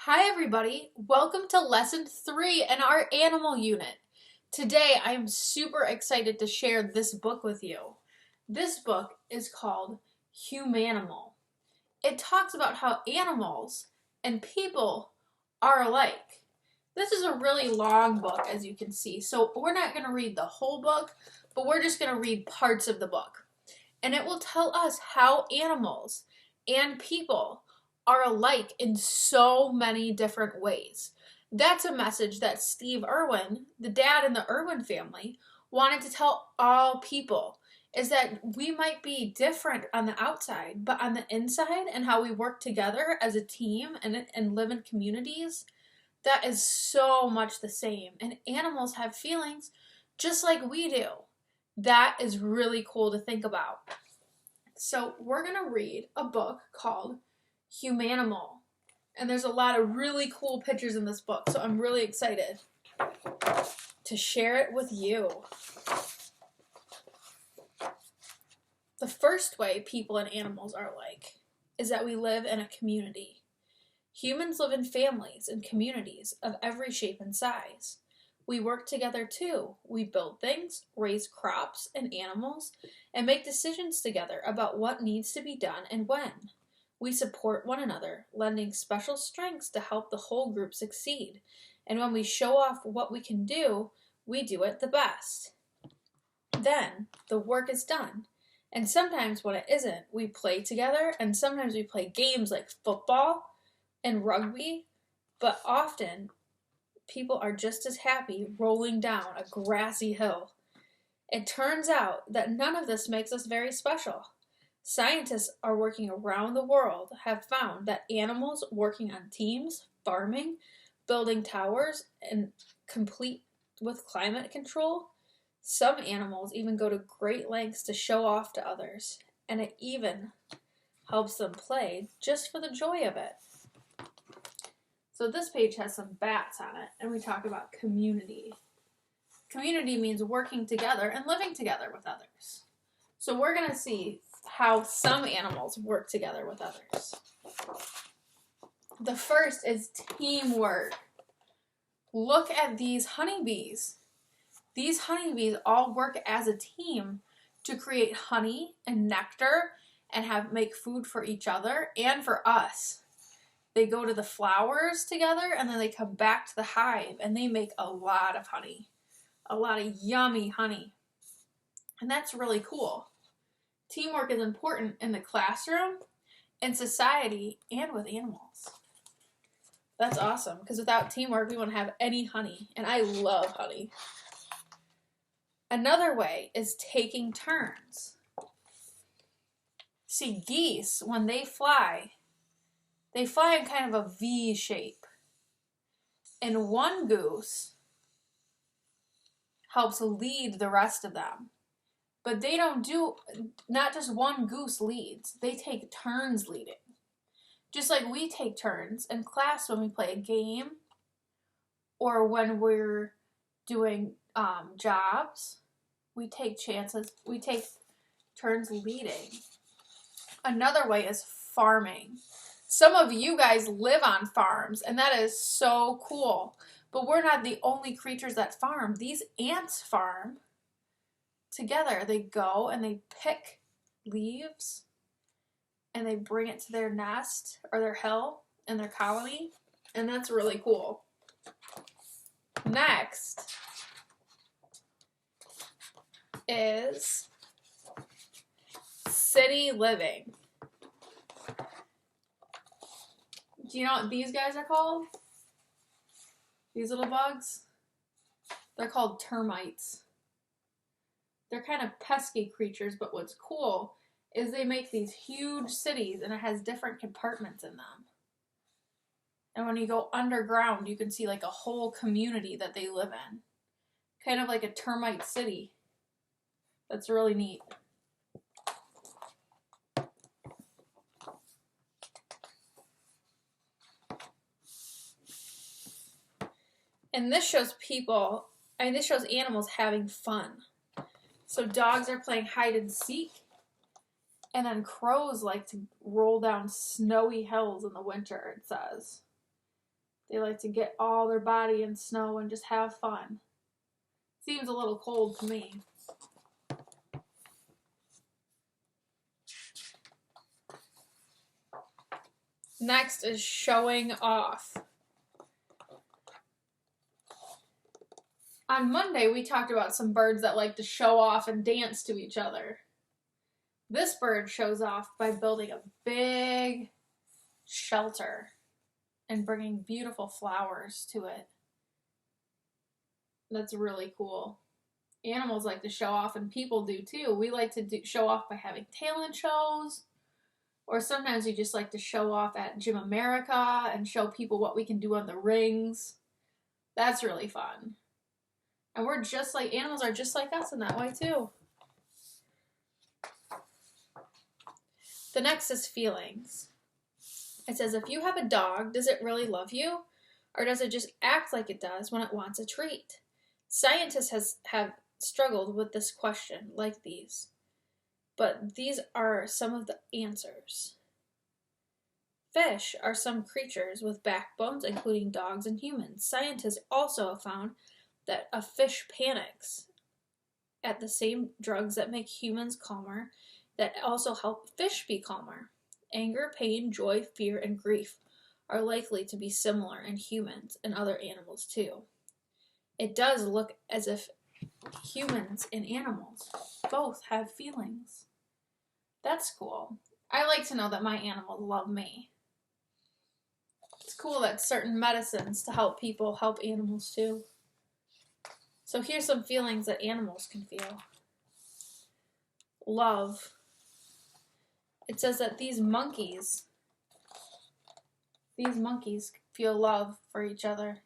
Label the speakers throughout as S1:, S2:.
S1: Hi everybody, welcome to lesson 3 in our animal unit. Today I am super excited to share this book with you. This book is called Humanimal. It talks about how animals and people are alike. This is a really long book, as you can see, so we're not going to read the whole book, but we're just going to read parts of the book. And it will tell us how animals and people are alike in so many different ways. That's a message that Steve Irwin, the dad in the Irwin family, wanted to tell all people, is that we might be different on the outside, but on the inside and how we work together as a team and live in communities, that is so much the same. And animals have feelings just like we do. That is really cool to think about. So we're going to read a book called Humanimal. And there's a lot of really cool pictures in this book, so I'm really excited to share it with you. The first way people and animals are alike is that we live in a community. Humans live in families and communities of every shape and size. We work together too. We build things, raise crops and animals, and make decisions together about what needs to be done and when. We support one another, lending special strengths to help the whole group succeed. And when we show off what we can do, we do it the best. Then the work is done. And sometimes when it isn't, we play together, and sometimes we play games like football and rugby, but often people are just as happy rolling down a grassy hill. It turns out that none of this makes us very special. Scientists are working around the world have found that animals working on teams, farming, building towers, and complete with climate control, some animals even go to great lengths to show off to others, and it even helps them play just for the joy of it. So this page has some bats on it, and we talk about community. Community means working together and living together with others. So we're going to see how some animals work together with others. The first is teamwork. Look at these honeybees. These honeybees all work as a team to create honey and nectar and make food for each other and for us. They go to the flowers together and then they come back to the hive and they make a lot of honey. A lot of yummy honey. And that's really cool. Teamwork is important in the classroom, in society, and with animals. That's awesome, because without teamwork, we wouldn't have any honey, and I love honey. Another way is taking turns. See, geese, when they fly in kind of a V shape. And one goose helps lead the rest of them. But they don't not just one goose leads, they take turns leading. Just like we take turns in class when we play a game or when we're doing jobs, we take turns leading. Another way is farming. Some of you guys live on farms, and that is so cool. But we're not the only creatures that farm. These ants farm together. They go and they pick leaves and they bring it to their nest or their hill and their colony, and that's really cool. Next is city living. Do you know what these guys are called? These little bugs? They're called termites. They're kind of pesky creatures, but what's cool is they make these huge cities and it has different compartments in them. And when you go underground, you can see like a whole community that they live in. Kind of like a termite city. That's really neat. And this shows this shows animals having fun. So dogs are playing hide and seek, and then crows like to roll down snowy hills in the winter, it says. They like to get all their body in snow and just have fun. Seems a little cold to me. Next is showing off. On Monday, we talked about some birds that like to show off and dance to each other. This bird shows off by building a big shelter and bringing beautiful flowers to it. That's really cool. Animals like to show off, and people do too. We like to show off by having talent shows, or sometimes we just like to show off at Gym America and show people what we can do on the rings. That's really fun. And we're just like, animals are just like us in that way too. The next is feelings. It says, if you have a dog, does it really love you? Or does it just act like it does when it wants a treat? Scientists have struggled with this question like these. But these are some of the answers. Fish are some creatures with backbones, including dogs and humans. Scientists also have found that a fish panics at the same drugs that make humans calmer that also help fish be calmer. Anger, pain, joy, fear, and grief are likely to be similar in humans and other animals too. It does look as if humans and animals both have feelings. That's cool. I like to know that my animals love me. It's cool that certain medicines to help people help animals too. So here's some feelings that animals can feel. Love. It says that these monkeys feel love for each other.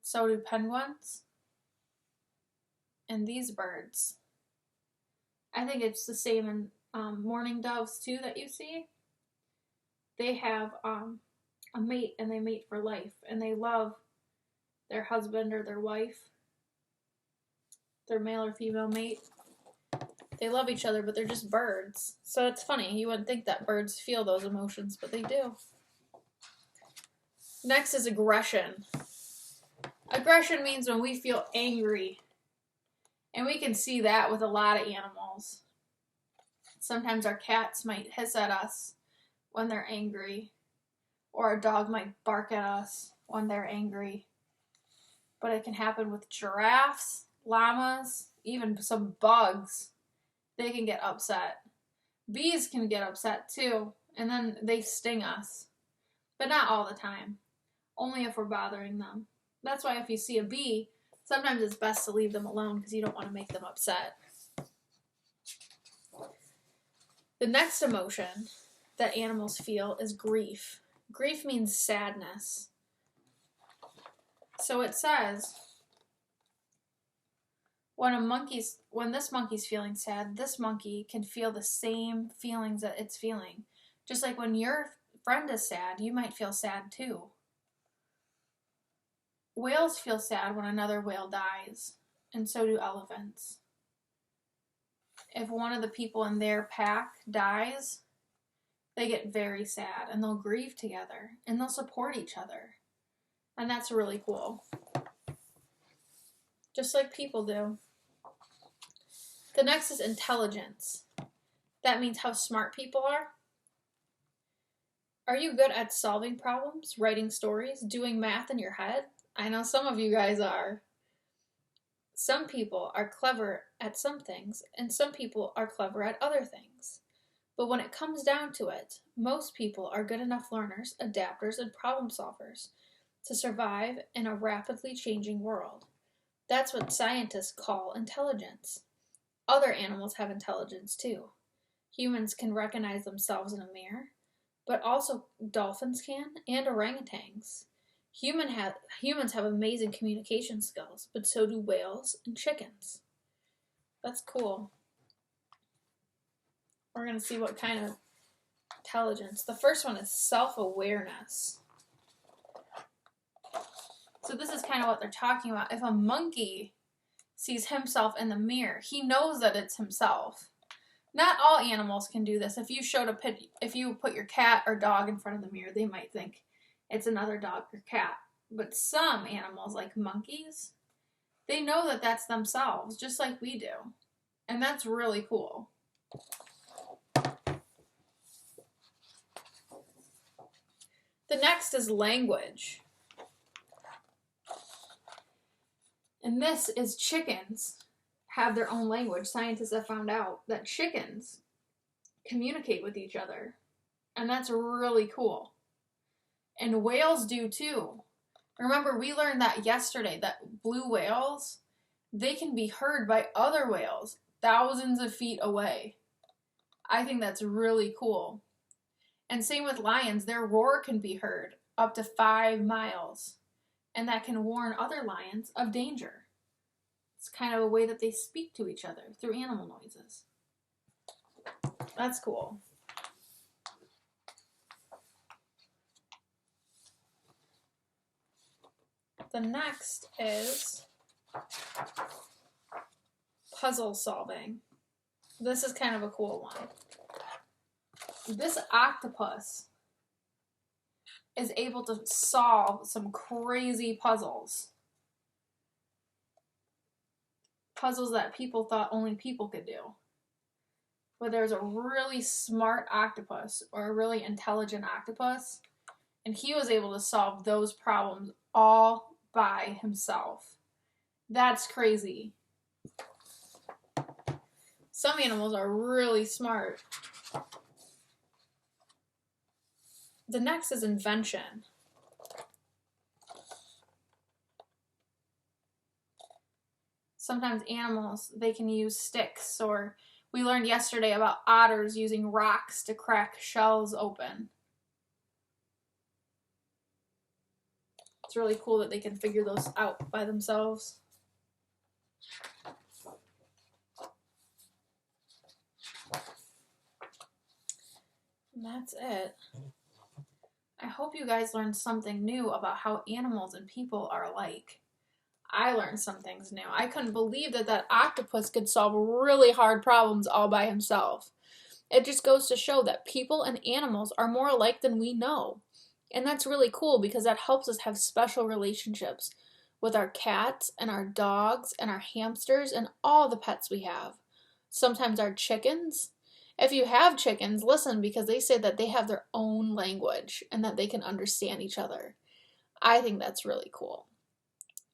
S1: So do penguins. And these birds. I think it's the same in mourning doves too that you see. They have a mate, and they mate for life, and they love their husband or their wife, their male or female mate. They love each other, but they're just birds. So it's funny, you wouldn't think that birds feel those emotions, but they do. Next is aggression. Aggression means when we feel angry. And we can see that with a lot of animals. Sometimes our cats might hiss at us when they're angry. Or a dog might bark at us when they're angry. But it can happen with giraffes, llamas, even some bugs. They can get upset. Bees can get upset too, and then they sting us. But not all the time. Only if we're bothering them. That's why if you see a bee, sometimes it's best to leave them alone because you don't want to make them upset. The next emotion that animals feel is grief. Grief means sadness. So it says, when this monkey's feeling sad, this monkey can feel the same feelings that it's feeling. Just like when your friend is sad, you might feel sad too. Whales feel sad when another whale dies, and so do elephants. If one of the people in their pack dies, they get very sad, and they'll grieve together, and they'll support each other. And that's really cool. Just like people do. The next is intelligence. That means how smart people are. Are you good at solving problems, writing stories, doing math in your head? I know some of you guys are. Some people are clever at some things, and some people are clever at other things. But when it comes down to it, most people are good enough learners, adapters, and problem solvers to survive in a rapidly changing world. That's what scientists call intelligence. Other animals have intelligence too. Humans can recognize themselves in a mirror, but also dolphins can, and orangutans. Humans have amazing communication skills, but so do whales and chickens. That's cool. We're going to see what kind of intelligence. The first one is self-awareness. So this is kind of what they're talking about. If a monkey sees himself in the mirror, he knows that it's himself. Not all animals can do this. If you put your cat or dog in front of the mirror, they might think it's another dog or cat. But some animals, like monkeys, they know that that's themselves, just like we do. And that's really cool. The next is language. And this is chickens have their own language. Scientists have found out that chickens communicate with each other. And that's really cool. And whales do too. Remember, we learned that yesterday, that blue whales, they can be heard by other whales thousands of feet away. I think that's really cool. And same with lions, their roar can be heard up to 5 miles. And that can warn other lions of danger. It's kind of a way that they speak to each other through animal noises. That's cool. The next is puzzle solving. This is kind of a cool one. This octopus is able to solve some crazy puzzles. Puzzles that people thought only people could do. But there's a really smart octopus or a really intelligent octopus, and he was able to solve those problems all by himself. That's crazy. Some animals are really smart. The next is invention. Sometimes animals, they can use sticks, or we learned yesterday about otters using rocks to crack shells open. It's really cool that they can figure those out by themselves. And that's it. I hope you guys learned something new about how animals and people are alike. I learned some things new. I couldn't believe that octopus could solve really hard problems all by himself. It just goes to show that people and animals are more alike than we know. And that's really cool because that helps us have special relationships with our cats and our dogs and our hamsters and all the pets we have. Sometimes our chickens. If you have chickens, listen, because they say that they have their own language and that they can understand each other. I think that's really cool.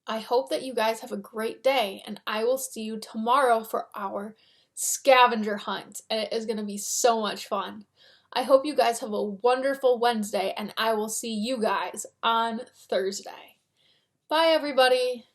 S1: I hope that you guys have a great day, and I will see you tomorrow for our scavenger hunt, and it is going to be so much fun. I hope you guys have a wonderful Wednesday, and I will see you guys on Thursday. Bye, everybody.